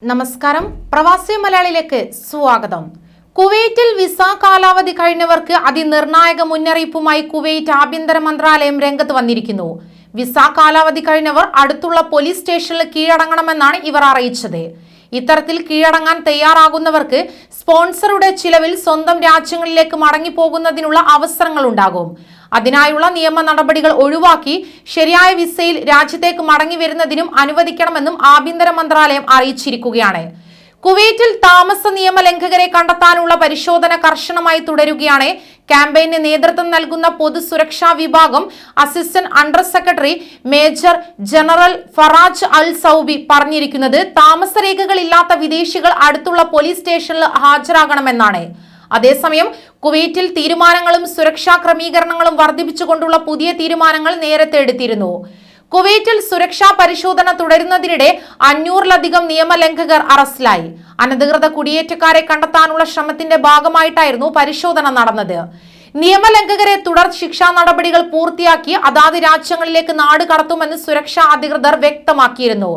നമസ്കാരം, പ്രവാസി മലയാളിയിലേക്ക് സ്വാഗതം. കുവൈറ്റിൽ വിസ കാലാവധി കഴിഞ്ഞവർക്ക് അതിനിർണായക മുന്നറിയിപ്പുമായി കുവൈറ്റ് ആഭ്യന്തര മന്ത്രാലയം രംഗത്ത് വന്നിരിക്കുന്നു. വിസ കാലാവധി കഴിഞ്ഞവർ അടുത്തുള്ള പോലീസ് സ്റ്റേഷനിൽ കീഴടങ്ങണമെന്നാണ് ഇവർ അറിയിച്ചത്. ഇത്തരത്തിൽ കീഴടങ്ങാൻ തയ്യാറാകുന്നവർക്ക് സ്പോൺസറുടെ ചിലവിൽ സ്വന്തം രാജ്യങ്ങളിലേക്ക് മടങ്ങിപ്പോകുന്നതിനുള്ള അവസരങ്ങൾ ഉണ്ടാകും. അതിനായുള്ള നിയമ നടപടികൾ ഒഴിവാക്കി ശരിയായ വിസയിൽ രാജ്യത്തേക്ക് മടങ്ങി വരുന്നതിനും അനുവദിക്കണമെന്നും ആഭ്യന്തര മന്ത്രാലയം അറിയിച്ചിരിക്കുകയാണ്. കുവൈറ്റിൽ താമസ നിയമ ലംഘകരെ കണ്ടെത്താനുള്ള പരിശോധന കർശനമായി തുടരുകയാണ്. ക്യാമ്പയിന് നേതൃത്വം നൽകുന്ന പൊതുസുരക്ഷാ വിഭാഗം assistant under secretary major general Faraj al Soubi പറഞ്ഞിരിക്കുന്നത് താമസരേഖകളില്ലാത്ത വിദേശികൾ അടുത്തുള്ള പോലീസ് സ്റ്റേഷനിൽ ഹാജരാകണമെന്നാണ്. അതേസമയം കുവൈറ്റിൽ തീരുമാനങ്ങളും സുരക്ഷാ ക്രമീകരണങ്ങളും വർദ്ധിപ്പിച്ചുകൊണ്ടുള്ള പുതിയ തീരുമാനങ്ങൾ നേരത്തെ എടുത്തിരുന്നു. കുവൈറ്റിൽ സുരക്ഷാ പരിശോധന തുടരുന്നതിനിടെ 500-ലധികം നിയമലംഘകർ അറസ്റ്റിലായി. അനധികൃത കുടിയേറ്റക്കാരെ കണ്ടെത്താനുള്ള ശ്രമത്തിന്റെ ഭാഗമായിട്ടായിരുന്നു പരിശോധന നടന്നത്. നിയമലംഘകരെ തുടർ ശിക്ഷാ നടപടികൾ പൂർത്തിയാക്കി അതാത് രാജ്യങ്ങളിലേക്ക് നാട് കടത്തുമെന്ന് സുരക്ഷാ അധികൃതർ വ്യക്തമാക്കിയിരുന്നു.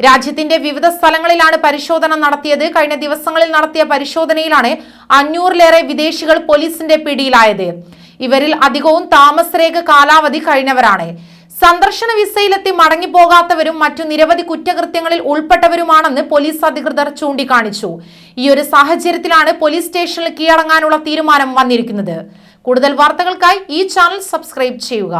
രാജ്യത്തിന്റെ വിവിധ സ്ഥലങ്ങളിലാണ് പരിശോധന നടത്തിയത്. കഴിഞ്ഞ ദിവസങ്ങളിൽ നടത്തിയ പരിശോധനയിലാണ് 500-ലേറെ വിദേശികൾ പോലീസിന്റെ പിടിയിലായത്. ഇവരിൽ അധികവും താമസരേഖ കാലാവധി കഴിഞ്ഞവരാണ്. സന്ദർശന വിസയിലെത്തി മടങ്ങിപ്പോകാത്തവരും മറ്റു നിരവധി കുറ്റകൃത്യങ്ങളിൽ ഉൾപ്പെട്ടവരുമാണെന്ന് പോലീസ് അധികൃതർ ചൂണ്ടിക്കാണിച്ചു. ഈ ഒരു സാഹചര്യത്തിലാണ് പോലീസ് സ്റ്റേഷനിൽ കീഴടങ്ങാനുള്ള തീരുമാനം വന്നിരിക്കുന്നത്. കൂടുതൽ വാർത്തകൾക്കായി ഈ ചാനൽ സബ്സ്ക്രൈബ് ചെയ്യുക.